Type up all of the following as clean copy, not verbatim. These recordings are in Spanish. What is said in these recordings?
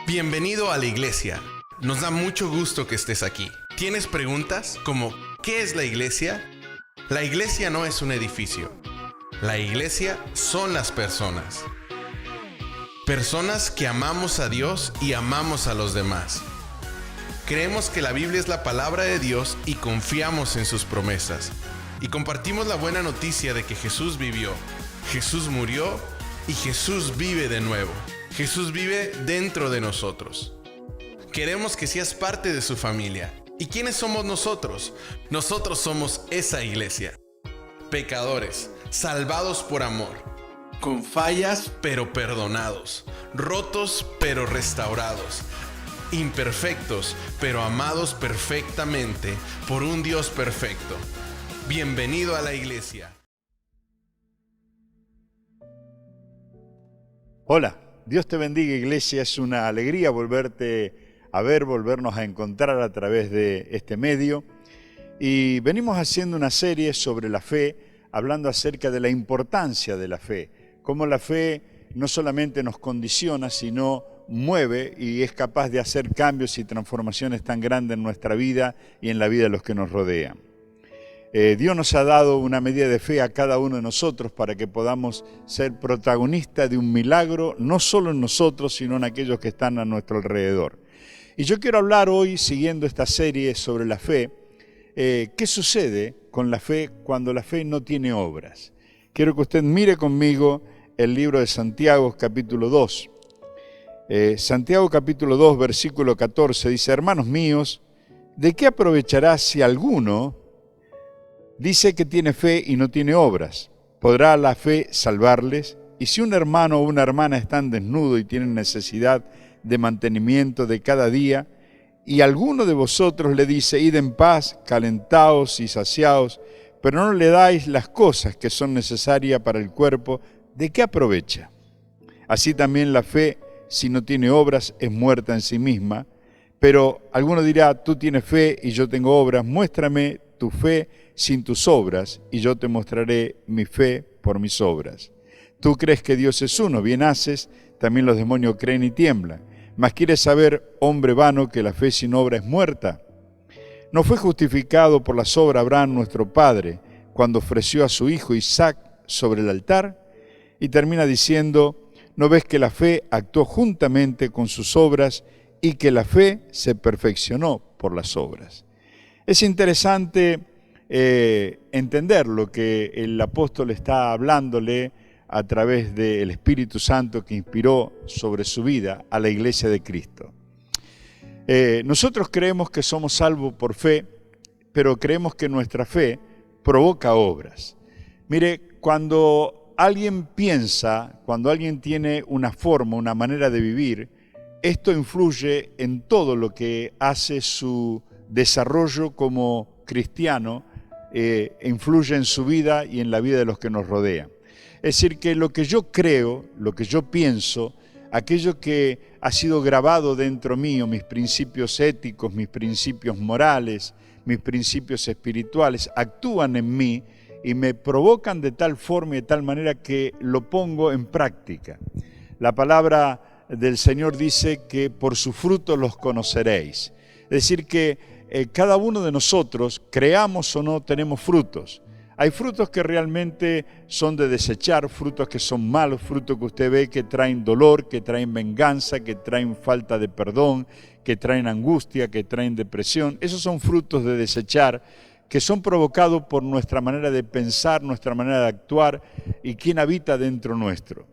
Bienvenido a la iglesia. Nos da mucho gusto que estés aquí. ¿Tienes preguntas como ¿qué es la iglesia? La iglesia no es un edificio. La iglesia son las personas. Personas que amamos a Dios y amamos a los demás. Creemos que la Biblia es la palabra de Dios y confiamos en sus promesas. Y compartimos la buena noticia de que Jesús vivió, Jesús murió y Jesús vive de nuevo. Jesús vive dentro de nosotros. Queremos que seas parte de su familia. ¿Y quiénes somos nosotros? Nosotros somos esa iglesia. Pecadores, salvados por amor. Con fallas, pero perdonados. Rotos, pero restaurados. Imperfectos, pero amados perfectamente por un Dios perfecto. Bienvenido a la iglesia. Hola, Dios te bendiga, iglesia. Es una alegría volverte a ver, volvernos a encontrar a través de este medio. Y venimos haciendo una serie sobre la fe, hablando acerca de la importancia de la fe, cómo la fe no solamente nos condiciona, sino mueve y es capaz de hacer cambios y transformaciones tan grandes en nuestra vida y en la vida de los que nos rodean. Dios nos ha dado una medida de fe a cada uno de nosotros para que podamos ser protagonistas de un milagro, no solo en nosotros, sino en aquellos que están a nuestro alrededor. Y yo quiero hablar hoy, siguiendo esta serie sobre la fe, ¿qué sucede con la fe cuando la fe no tiene obras? Quiero que usted mire conmigo el libro de Santiago, capítulo 2. Santiago, capítulo 2, versículo 14, dice: hermanos míos, ¿de qué aprovechará si alguno dice que tiene fe y no tiene obras? ¿Podrá la fe salvarles? Y si un hermano o una hermana están desnudos y tienen necesidad de mantenimiento de cada día, y alguno de vosotros le dice: id en paz, calentaos y saciaos, pero no le dais las cosas que son necesarias para el cuerpo, ¿de qué aprovecha? Así también la fe, si no tiene obras, es muerta en sí misma. Pero alguno dirá: tú tienes fe y yo tengo obras, muéstrame tu fe sin tus obras, y yo te mostraré mi fe por mis obras. Tú crees que Dios es uno, bien haces, también los demonios creen y tiemblan. Mas ¿quieres saber, hombre vano, que la fe sin obra es muerta? ¿No fue justificado por las obras Abraham nuestro padre, cuando ofreció a su hijo Isaac sobre el altar? Y termina diciendo: ¿no ves que la fe actuó juntamente con sus obras y que la fe se perfeccionó por las obras? Es interesante entender lo que el apóstol está hablándole a través del Espíritu Santo que inspiró sobre su vida a la iglesia de Cristo. Nosotros creemos que somos salvos por fe, pero creemos que nuestra fe provoca obras. Mire, cuando alguien piensa, cuando alguien tiene una forma, una manera de vivir, esto influye en todo lo que hace su desarrollo como cristiano, influye en su vida y en la vida de los que nos rodean. Es decir, que lo que yo creo, lo que yo pienso, aquello que ha sido grabado dentro mío, mis principios éticos, mis principios morales, mis principios espirituales, actúan en mí y me provocan de tal forma y de tal manera que lo pongo en práctica. La palabra del Señor dice que por sus frutos los conoceréis. Es decir, que cada uno de nosotros, creamos o no, tenemos frutos. Hay frutos que realmente son de desechar, frutos que son malos, frutos que usted ve que traen dolor, que traen venganza, que traen falta de perdón, que traen angustia, que traen depresión. Esos son frutos de desechar, que son provocados por nuestra manera de pensar, nuestra manera de actuar y quién habita dentro nuestro.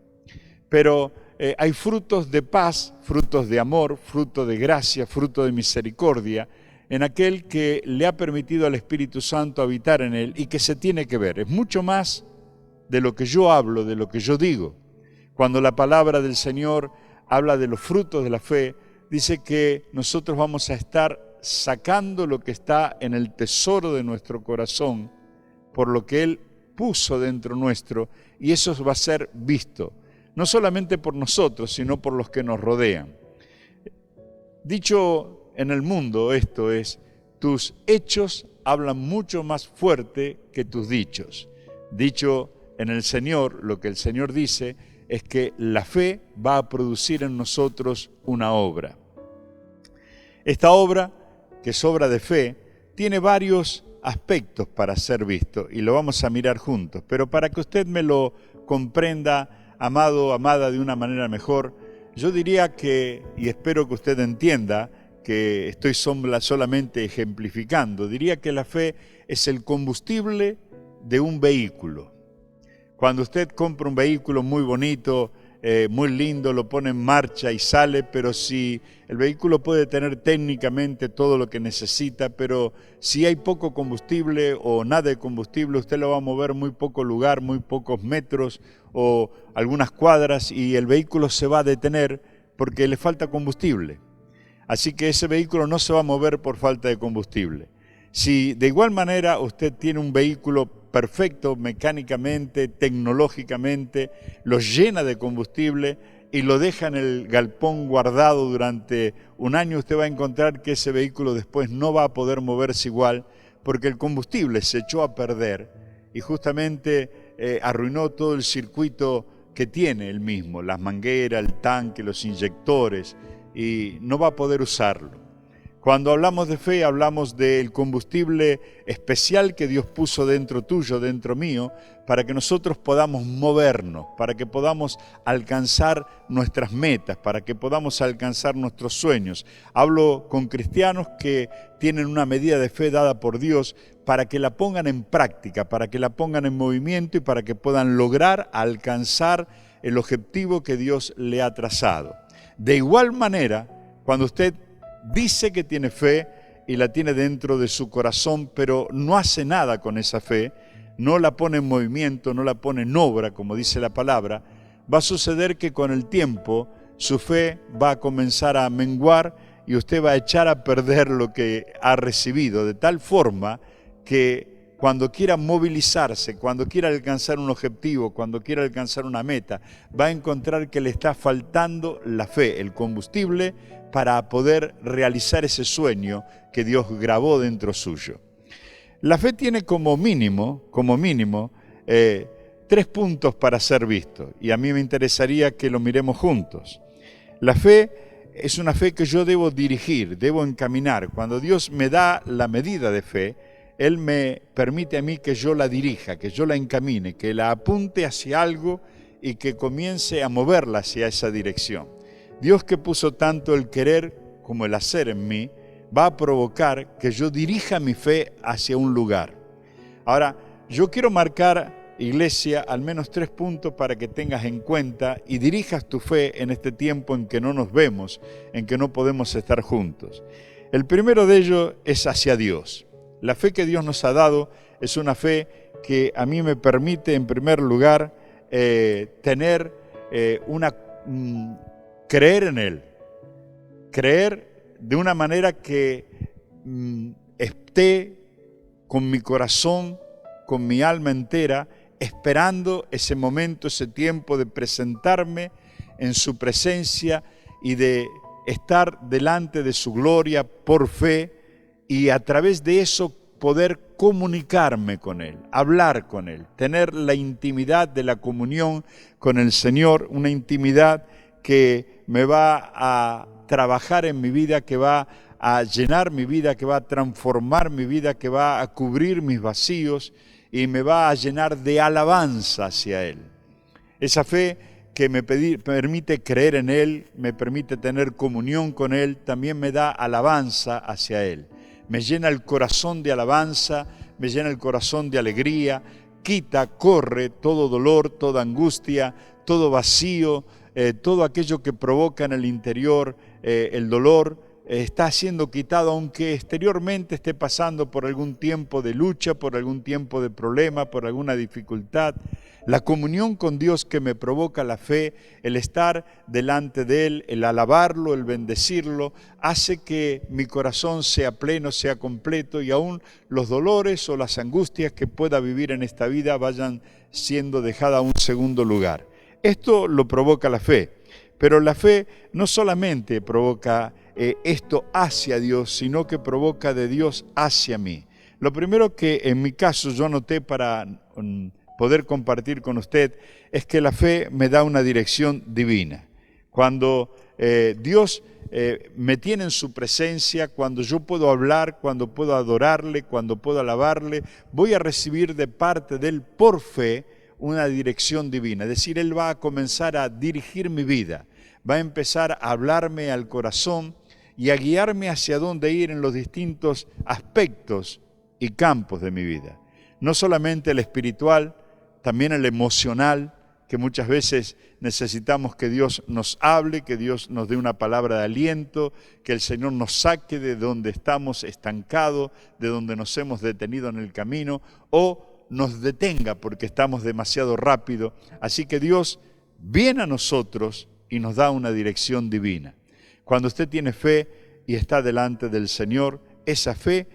Pero hay frutos de paz, frutos de amor, frutos de gracia, frutos de misericordia, en aquel que le ha permitido al Espíritu Santo habitar en él y que se tiene que ver. Es mucho más de lo que yo hablo, de lo que yo digo. Cuando la palabra del Señor habla de los frutos de la fe, dice que nosotros vamos a estar sacando lo que está en el tesoro de nuestro corazón, por lo que Él puso dentro nuestro, y eso va a ser visto, no solamente por nosotros, sino por los que nos rodean. Dicho en el mundo esto es: tus hechos hablan mucho más fuerte que tus dichos. Dicho en el Señor, lo que el Señor dice es que la fe va a producir en nosotros una obra. Esta obra, que es obra de fe, tiene varios aspectos para ser visto y lo vamos a mirar juntos. Pero para que usted me lo comprenda, amado, amada, de una manera mejor, yo diría que, y espero que usted entienda, que estoy solamente ejemplificando, diría que la fe es el combustible de un vehículo. Cuando usted compra un vehículo muy bonito, muy lindo, lo pone en marcha y sale, pero si el vehículo puede tener técnicamente todo lo que necesita, pero si hay poco combustible o nada de combustible, usted lo va a mover muy poco lugar, muy pocos metros o algunas cuadras y el vehículo se va a detener porque le falta combustible. Así que ese vehículo no se va a mover por falta de combustible. Si de igual manera usted tiene un vehículo perfecto mecánicamente, tecnológicamente, lo llena de combustible y lo deja en el galpón guardado durante un año, usted va a encontrar que ese vehículo después no va a poder moverse igual porque el combustible se echó a perder y justamente arruinó todo el circuito que tiene el mismo, las mangueras, el tanque, los inyectores, y no va a poder usarlo. Cuando hablamos de fe, hablamos del combustible especial que Dios puso dentro tuyo, dentro mío, para que nosotros podamos movernos, para que podamos alcanzar nuestras metas, para que podamos alcanzar nuestros sueños. Hablo con cristianos que tienen una medida de fe dada por Dios para que la pongan en práctica, para que la pongan en movimiento y para que puedan lograr alcanzar el objetivo que Dios le ha trazado. De igual manera, cuando usted dice que tiene fe y la tiene dentro de su corazón, pero no hace nada con esa fe, no la pone en movimiento, no la pone en obra, como dice la palabra, va a suceder que con el tiempo su fe va a comenzar a menguar y usted va a echar a perder lo que ha recibido, de tal forma que cuando quiera movilizarse, cuando quiera alcanzar un objetivo, cuando quiera alcanzar una meta, va a encontrar que le está faltando la fe, el combustible para poder realizar ese sueño que Dios grabó dentro suyo. La fe tiene como mínimo, 3 puntos para ser visto, y a mí me interesaría que lo miremos juntos. La fe es una fe que yo debo dirigir, debo encaminar. Cuando Dios me da la medida de fe, Él me permite a mí que yo la dirija, que yo la encamine, que la apunte hacia algo y que comience a moverla hacia esa dirección. Dios, que puso tanto el querer como el hacer en mí, va a provocar que yo dirija mi fe hacia un lugar. Ahora, yo quiero marcar, iglesia, al menos 3 puntos para que tengas en cuenta y dirijas tu fe en este tiempo en que no nos vemos, en que no podemos estar juntos. El primero de ellos es hacia Dios. La fe que Dios nos ha dado es una fe que a mí me permite, en primer lugar, creer en Él. Creer de una manera que esté con mi corazón, con mi alma entera, esperando ese momento, ese tiempo de presentarme en su presencia y de estar delante de su gloria por fe, y a través de eso poder comunicarme con Él, hablar con Él, tener la intimidad de la comunión con el Señor, una intimidad que me va a trabajar en mi vida, que va a llenar mi vida, que va a transformar mi vida, que va a cubrir mis vacíos y me va a llenar de alabanza hacia Él. Esa fe que me permite creer en Él, me permite tener comunión con Él, también me da alabanza hacia Él. Me llena el corazón de alabanza, me llena el corazón de alegría, corre todo dolor, toda angustia, todo vacío, todo aquello que provoca en el interior el dolor, está siendo quitado, aunque exteriormente esté pasando por algún tiempo de lucha, por algún tiempo de problema, por alguna dificultad. La comunión con Dios que me provoca la fe, el estar delante de Él, el alabarlo, el bendecirlo, hace que mi corazón sea pleno, sea completo y aún los dolores o las angustias que pueda vivir en esta vida vayan siendo dejadas a un segundo lugar. Esto lo provoca la fe, pero la fe no solamente provoca esto hacia Dios, sino que provoca de Dios hacia mí. Lo primero que en mi caso yo anoté para poder compartir con usted es que la fe me da una dirección divina. Cuando Dios me tiene en su presencia, cuando yo puedo hablar, cuando puedo adorarle, cuando puedo alabarle, voy a recibir de parte de Él por fe una dirección divina. Es decir, Él va a comenzar a dirigir mi vida, va a empezar a hablarme al corazón y a guiarme hacia dónde ir en los distintos aspectos y campos de mi vida. No solamente el espiritual, también el emocional, que muchas veces necesitamos que Dios nos hable, que Dios nos dé una palabra de aliento, que el Señor nos saque de donde estamos estancados, de donde nos hemos detenido en el camino, o nos detenga porque estamos demasiado rápido. Así que Dios viene a nosotros y nos da una dirección divina. Cuando usted tiene fe y está delante del Señor, esa fe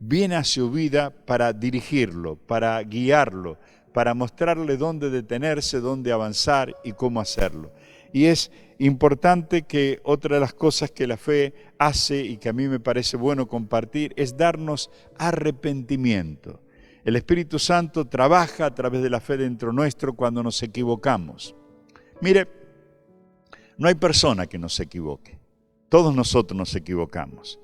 viene a su vida para dirigirlo, para guiarlo, para mostrarle dónde detenerse, dónde avanzar y cómo hacerlo. Y es importante que otra de las cosas que la fe hace y que a mí me parece bueno compartir es darnos arrepentimiento. El Espíritu Santo trabaja a través de la fe dentro nuestro cuando nos equivocamos. Mire, no hay persona que no se equivoque. Todos nosotros nos equivocamos.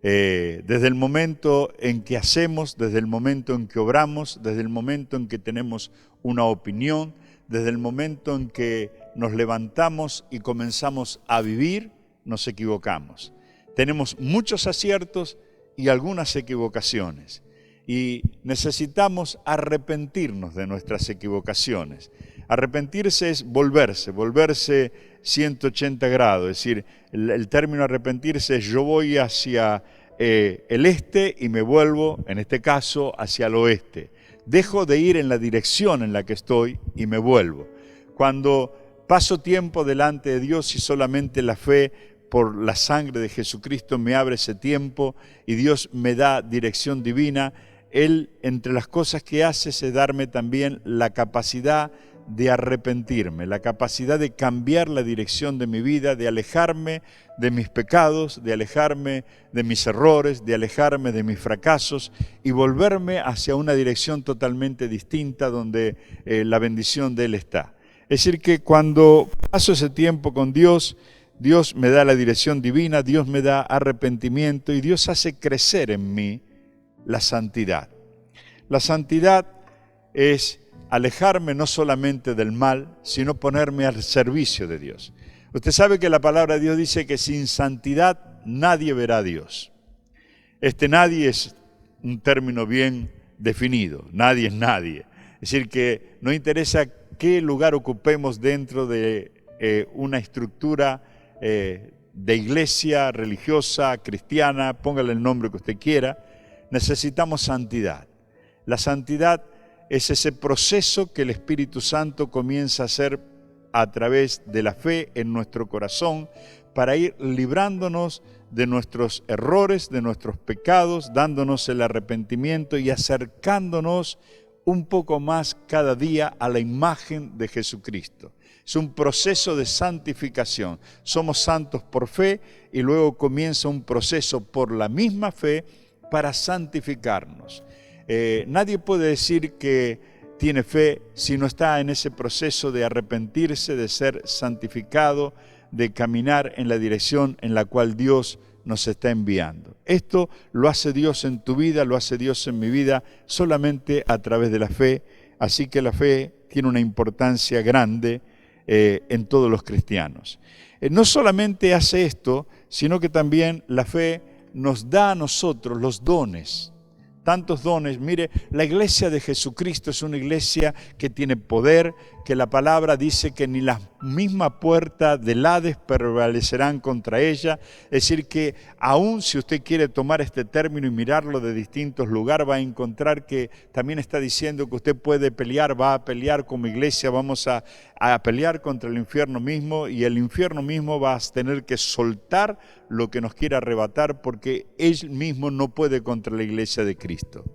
Desde el momento en que hacemos, desde el momento en que obramos, desde el momento en que tenemos una opinión, desde el momento en que nos levantamos y comenzamos a vivir, nos equivocamos. Tenemos muchos aciertos y algunas equivocaciones. Y necesitamos arrepentirnos de nuestras equivocaciones. Arrepentirse es volverse 180 grados, es decir, el término arrepentirse es yo voy hacia el este y me vuelvo, en este caso, hacia el oeste. Dejo de ir en la dirección en la que estoy y me vuelvo. Cuando paso tiempo delante de Dios y solamente la fe por la sangre de Jesucristo me abre ese tiempo y Dios me da dirección divina, Él, entre las cosas que hace, es darme también la capacidad de arrepentirme, la capacidad de cambiar la dirección de mi vida, de alejarme de mis pecados, de alejarme de mis errores, de alejarme de mis fracasos y volverme hacia una dirección totalmente distinta donde la bendición de Él está. Es decir, que cuando paso ese tiempo con Dios, Dios me da la dirección divina, Dios me da arrepentimiento y Dios hace crecer en mí la santidad. La santidad es alejarme no solamente del mal, sino ponerme al servicio de Dios. Usted sabe que la palabra de Dios dice que sin santidad nadie verá a Dios. Este nadie es un término bien definido, nadie es nadie. Es decir, que no interesa qué lugar ocupemos dentro de una estructura de iglesia religiosa, cristiana, póngale el nombre que usted quiera, necesitamos santidad. La santidad es ese proceso que el Espíritu Santo comienza a hacer a través de la fe en nuestro corazón para ir librándonos de nuestros errores, de nuestros pecados, dándonos el arrepentimiento y acercándonos un poco más cada día a la imagen de Jesucristo. Es un proceso de santificación. Somos santos por fe y luego comienza un proceso por la misma fe para santificarnos. Nadie puede decir que tiene fe si no está en ese proceso de arrepentirse, de ser santificado, de caminar en la dirección en la cual Dios nos está enviando. Esto lo hace Dios en tu vida, lo hace Dios en mi vida, solamente a través de la fe. Así que la fe tiene una importancia grande en todos los cristianos. No solamente hace esto, sino que también la fe nos da a nosotros los dones. Tantos dones. Mire, la iglesia de Jesucristo es una iglesia que tiene poder, que la palabra dice que ni la misma puerta del Hades prevalecerán contra ella. Es decir, que aún si usted quiere tomar este término y mirarlo de distintos lugares, va a encontrar que también está diciendo que usted puede pelear, va a pelear como iglesia, vamos a pelear contra el infierno mismo y el infierno mismo va a tener que soltar lo que nos quiera arrebatar porque él mismo no puede contra la iglesia de Cristo.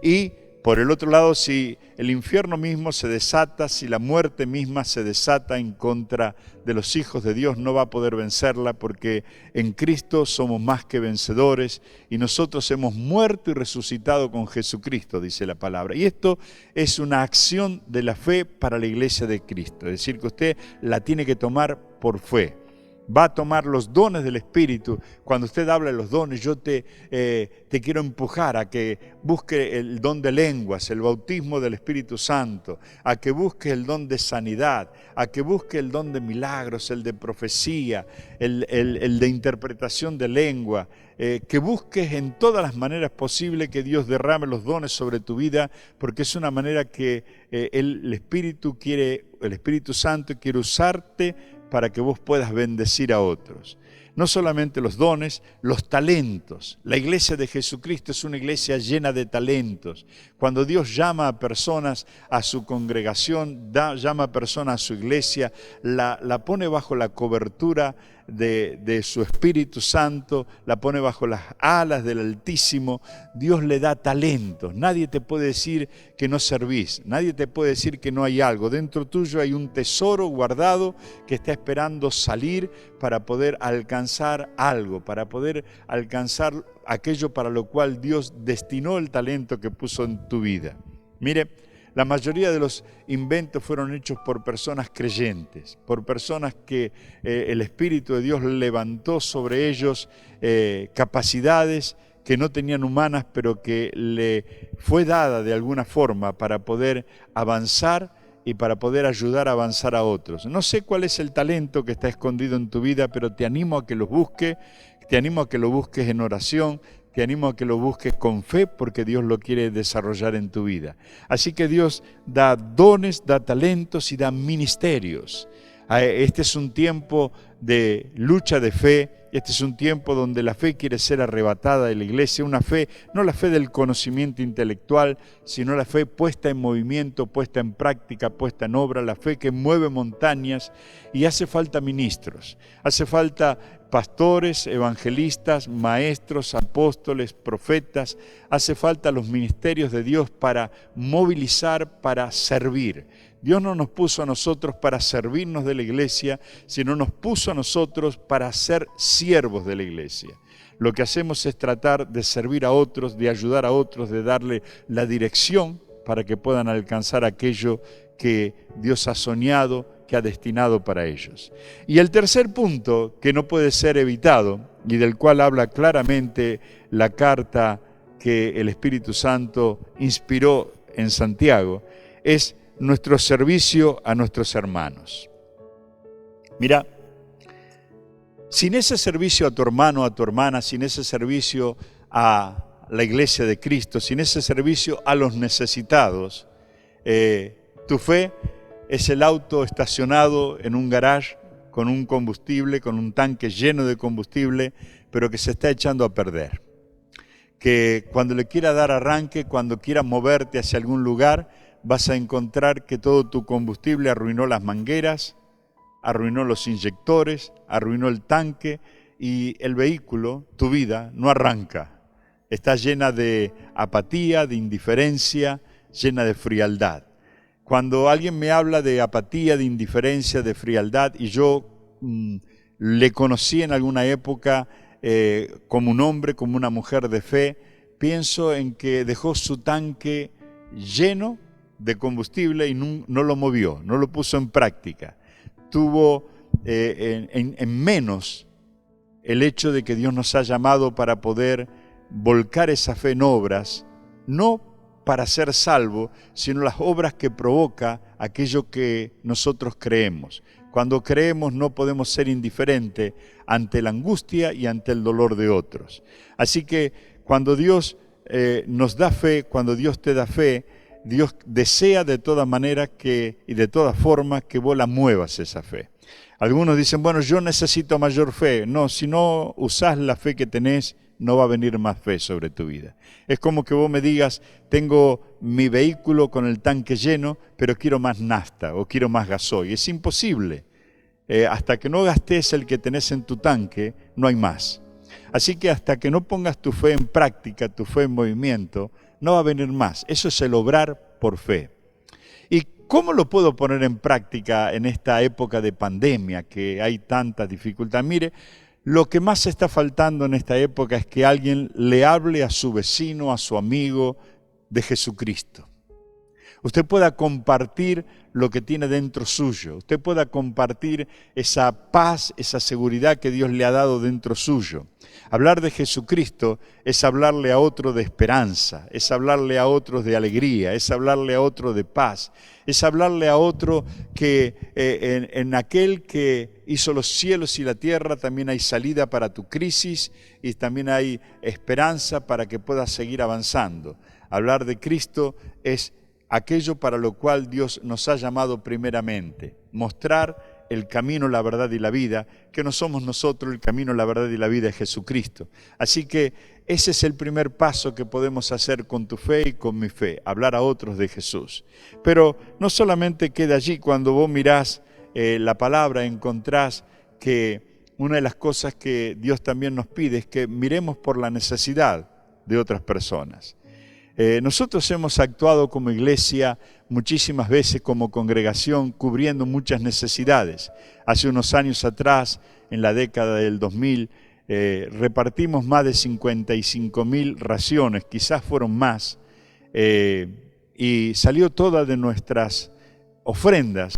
Y Por el otro lado, si el infierno mismo se desata, si la muerte misma se desata en contra de los hijos de Dios, no va a poder vencerla, porque en Cristo somos más que vencedores y nosotros hemos muerto y resucitado con Jesucristo, dice la palabra. Y esto es una acción de la fe para la iglesia de Cristo, es decir, que usted la tiene que tomar por fe. Va a tomar los dones del Espíritu. Cuando usted habla de los dones, yo te quiero empujar a que busque el don de lenguas, el bautismo del Espíritu Santo, a que busque el don de sanidad, a que busque el don de milagros, el de profecía, el de interpretación de lengua, que busques en todas las maneras posibles que Dios derrame los dones sobre tu vida, porque es una manera que el Espíritu Santo quiere usarte para que vos puedas bendecir a otros. No solamente los dones, los talentos. La iglesia de Jesucristo es una iglesia llena de talentos. Cuando Dios llama a personas a su congregación, llama a personas a su iglesia, la pone bajo la cobertura de su Espíritu Santo, la pone bajo las alas del Altísimo. Dios le da talentos. Nadie te puede decir que no servís, nadie te puede decir que no hay algo. Dentro tuyo hay un tesoro guardado que está esperando salir para poder alcanzar algo, para poder alcanzar aquello para lo cual Dios destinó el talento que puso en tu vida. Mire, la mayoría de los inventos fueron hechos por personas creyentes, por personas que el Espíritu de Dios levantó sobre ellos capacidades que no tenían humanas, pero que le fue dada de alguna forma para poder avanzar y para poder ayudar a avanzar a otros. No sé cuál es el talento que está escondido en tu vida, pero te animo a que lo busques, te animo a que lo busques en oración, te animo a que lo busques con fe, porque Dios lo quiere desarrollar en tu vida. Así que Dios da dones, da talentos y da ministerios. Este es un tiempo de lucha de fe. Este es un tiempo donde la fe quiere ser arrebatada de la iglesia, una fe, no la fe del conocimiento intelectual, sino la fe puesta en movimiento, puesta en práctica, puesta en obra, la fe que mueve montañas. Y hace falta ministros, hace falta pastores, evangelistas, maestros, apóstoles, profetas. Hace falta los ministerios de Dios para movilizar, para servir. Dios no nos puso a nosotros para servirnos de la iglesia, sino nos puso a nosotros para ser siervos de la iglesia. Lo que hacemos es tratar de servir a otros, de ayudar a otros, de darle la dirección para que puedan alcanzar aquello que Dios ha soñado, que ha destinado para ellos. Y el tercer punto, que no puede ser evitado y del cual habla claramente la carta que el Espíritu Santo inspiró en Santiago, es nuestro servicio a nuestros hermanos. Mira, sin ese servicio a tu hermano, a tu hermana, sin ese servicio a la iglesia de Cristo, sin ese servicio a los necesitados, tu fe es el auto estacionado en un garage con un combustible, con un tanque lleno de combustible, pero que se está echando a perder. Que cuando le quiera dar arranque, cuando quiera moverte hacia algún lugar, vas a encontrar que todo tu combustible arruinó las mangueras, arruinó los inyectores, arruinó el tanque y el vehículo, tu vida, no arranca. Está llena de apatía, de indiferencia, llena de frialdad. Cuando alguien me habla de apatía, de indiferencia, de frialdad, y yo le conocí en alguna época como un hombre, como una mujer de fe, pienso en que dejó su tanque lleno de combustible y no lo movió, no lo puso en práctica. Tuvo en menos el hecho de que Dios nos ha llamado para poder volcar esa fe en obras, no para ser salvo, sino las obras que provoca aquello que nosotros creemos. Cuando creemos no podemos ser indiferentes ante la angustia y ante el dolor de otros. Así que cuando Dios nos da fe, cuando Dios te da fe, Dios desea de todas maneras y de todas formas que vos la muevas esa fe. Algunos dicen, bueno, yo necesito mayor fe. No, si no usás la fe que tenés, no va a venir más fe sobre tu vida. Es como que vos me digas, tengo mi vehículo con el tanque lleno, pero quiero más nafta o quiero más gasoil. Es imposible. Hasta que no gastes el que tenés en tu tanque, no hay más. Así que hasta que no pongas tu fe en práctica, tu fe en movimiento, no va a venir más. Eso es el obrar por fe. ¿Y cómo lo puedo poner en práctica en esta época de pandemia que hay tanta dificultad? Mire, lo que más está faltando en esta época es que alguien le hable a su vecino, a su amigo de Jesucristo. Usted pueda compartir lo que tiene dentro suyo. Usted pueda compartir esa paz, esa seguridad que Dios le ha dado dentro suyo. Hablar de Jesucristo es hablarle a otro de esperanza, es hablarle a otros de alegría, es hablarle a otro de paz, es hablarle a otro que en aquel que hizo los cielos y la tierra también hay salida para tu crisis y también hay esperanza para que puedas seguir avanzando. Hablar de Cristo es aquello para lo cual Dios nos ha llamado primeramente, mostrar el camino, la verdad y la vida, que no somos nosotros, el camino, la verdad y la vida es Jesucristo. Así que ese es el primer paso que podemos hacer con tu fe y con mi fe, hablar a otros de Jesús. Pero no solamente queda allí, cuando vos mirás la palabra encontrás que una de las cosas que Dios también nos pide es que miremos por la necesidad de otras personas. Nosotros hemos actuado como iglesia muchísimas veces como congregación cubriendo muchas necesidades. Hace unos años atrás, en la década del 2000, repartimos más de 55.000 raciones, quizás fueron más, y salió toda de nuestras ofrendas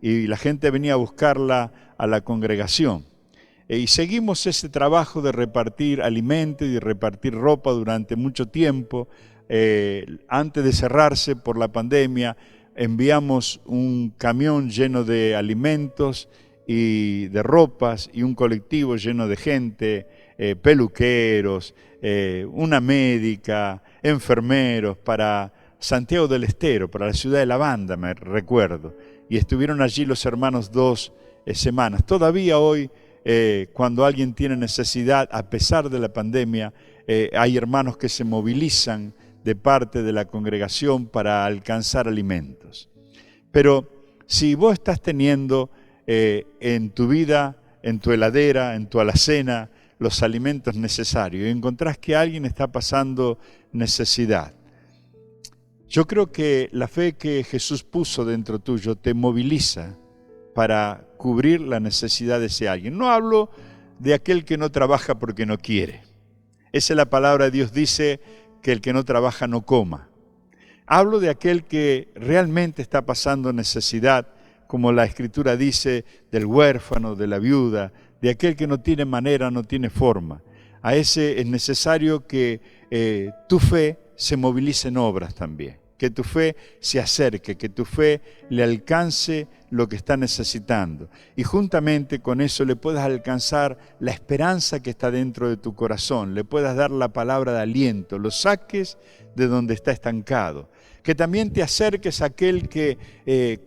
y la gente venía a buscarla a la congregación. Y seguimos ese trabajo de repartir alimento y de repartir ropa durante mucho tiempo. Antes de cerrarse por la pandemia, enviamos un camión lleno de alimentos y de ropas y un colectivo lleno de gente, peluqueros, una médica, enfermeros para Santiago del Estero, para la ciudad de La Banda, me recuerdo. Y estuvieron allí los hermanos 2 semanas. Todavía hoy, cuando alguien tiene necesidad, a pesar de la pandemia, hay hermanos que se movilizan de parte de la congregación para alcanzar alimentos. Pero si vos estás teniendo en tu vida, en tu heladera, en tu alacena, los alimentos necesarios y encontrás que alguien está pasando necesidad, yo creo que la fe que Jesús puso dentro tuyo te moviliza para cubrir la necesidad de ese alguien. No hablo de aquel que no trabaja porque no quiere. Esa es la palabra de Dios, dice que el que no trabaja no coma. Hablo de aquel que realmente está pasando necesidad, como la Escritura dice, del huérfano, de la viuda, de aquel que no tiene manera, no tiene forma. A ese es necesario que tu fe se movilice en obras también, que tu fe se acerque, que tu fe le alcance lo que está necesitando. Y juntamente con eso le puedas alcanzar la esperanza que está dentro de tu corazón, le puedas dar la palabra de aliento, lo saques de donde está estancado. Que también te acerques a aquel que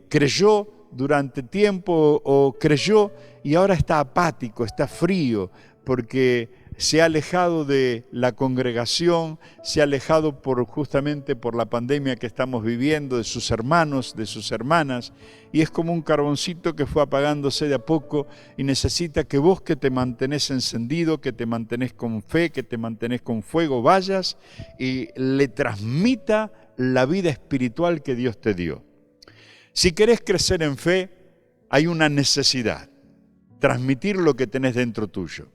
creyó durante tiempo o creyó y ahora está apático, está frío, porque se ha alejado de la congregación, se ha alejado justamente por la pandemia que estamos viviendo, de sus hermanos, de sus hermanas, y es como un carboncito que fue apagándose de a poco y necesita que vos que te mantenés encendido, que te mantenés con fe, que te mantenés con fuego, vayas y le transmita la vida espiritual que Dios te dio. Si querés crecer en fe, hay una necesidad, transmitir lo que tenés dentro tuyo.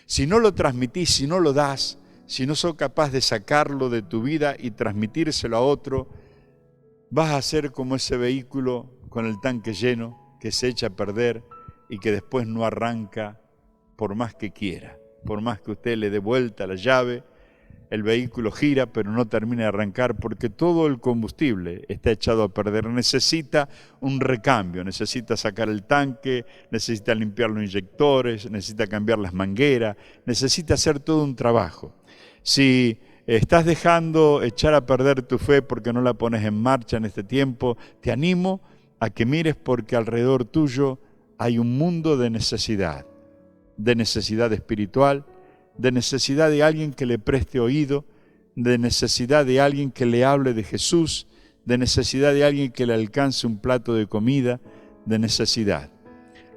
Si no lo transmitís, si no lo das, si no sos capaz de sacarlo de tu vida y transmitírselo a otro, vas a ser como ese vehículo con el tanque lleno que se echa a perder y que después no arranca por más que quiera. Por más que usted le dé vuelta la llave, el vehículo gira pero no termina de arrancar porque todo el combustible está echado a perder. Necesita un recambio, necesita sacar el tanque, necesita limpiar los inyectores, necesita cambiar las mangueras, necesita hacer todo un trabajo. Si estás dejando echar a perder tu fe porque no la pones en marcha en este tiempo, te animo a que mires porque alrededor tuyo hay un mundo de necesidad espiritual, de necesidad de alguien que le preste oído, de necesidad de alguien que le hable de Jesús, de necesidad de alguien que le alcance un plato de comida, de necesidad.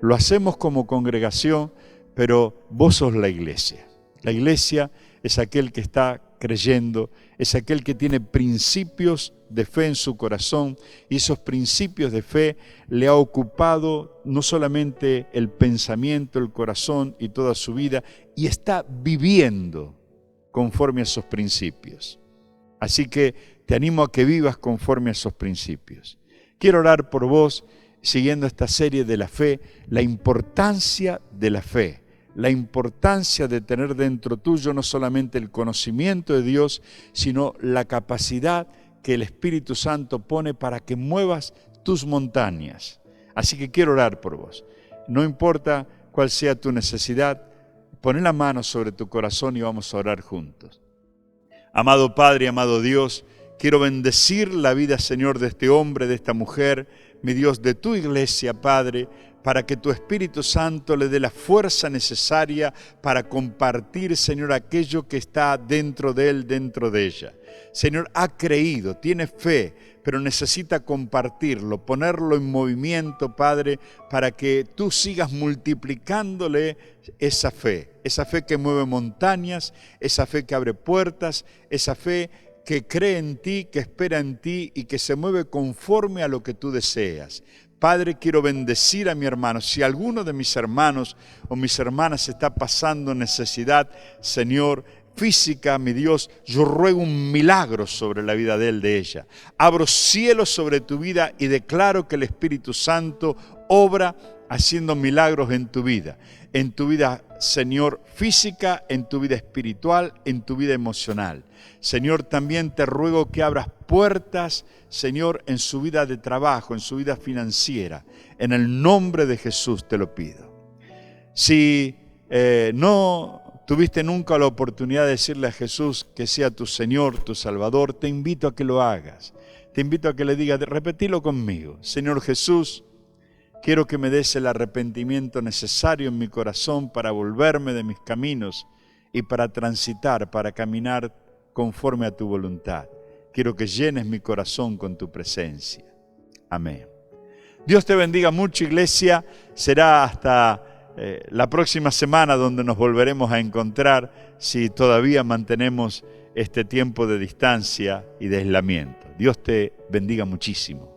Lo hacemos como congregación, pero vos sos la iglesia. La iglesia es aquel que está creyendo, es aquel que tiene principios de fe en su corazón y esos principios de fe le ha ocupado no solamente el pensamiento, el corazón y toda su vida, y está viviendo conforme a esos principios. Así que te animo a que vivas conforme a esos principios. Quiero orar por vos, siguiendo esta serie de la fe, la importancia de la fe. La importancia de tener dentro tuyo no solamente el conocimiento de Dios, sino la capacidad que el Espíritu Santo pone para que muevas tus montañas. Así que quiero orar por vos. No importa cuál sea tu necesidad, pon la mano sobre tu corazón y vamos a orar juntos. Amado Padre, amado Dios, quiero bendecir la vida, Señor, de este hombre, de esta mujer, mi Dios, de tu iglesia, Padre, para que tu Espíritu Santo le dé la fuerza necesaria para compartir, Señor, aquello que está dentro de él, dentro de ella. Señor, ha creído, tiene fe, pero necesita compartirlo, ponerlo en movimiento, Padre, para que tú sigas multiplicándole esa fe que mueve montañas, esa fe que abre puertas, esa fe que cree en ti, que espera en ti y que se mueve conforme a lo que tú deseas. Padre, quiero bendecir a mi hermano. Si alguno de mis hermanos o mis hermanas está pasando necesidad, Señor, física, mi Dios, yo ruego un milagro sobre la vida de él, de ella. Abro cielos sobre tu vida y declaro que el Espíritu Santo obra haciendo milagros en tu vida, Señor, física, en tu vida espiritual, en tu vida emocional. Señor, también te ruego que abras puertas, Señor, en su vida de trabajo, en su vida financiera. En el nombre de Jesús te lo pido. Si no tuviste nunca la oportunidad de decirle a Jesús que sea tu Señor, tu Salvador, te invito a que lo hagas. Te invito a que le digas, repetilo conmigo. Señor Jesús, quiero que me des el arrepentimiento necesario en mi corazón para volverme de mis caminos y para transitar, para caminar conforme a tu voluntad. Quiero que llenes mi corazón con tu presencia. Amén. Dios te bendiga mucho, iglesia. Será hasta la próxima semana donde nos volveremos a encontrar si todavía mantenemos este tiempo de distancia y de aislamiento. Dios te bendiga muchísimo.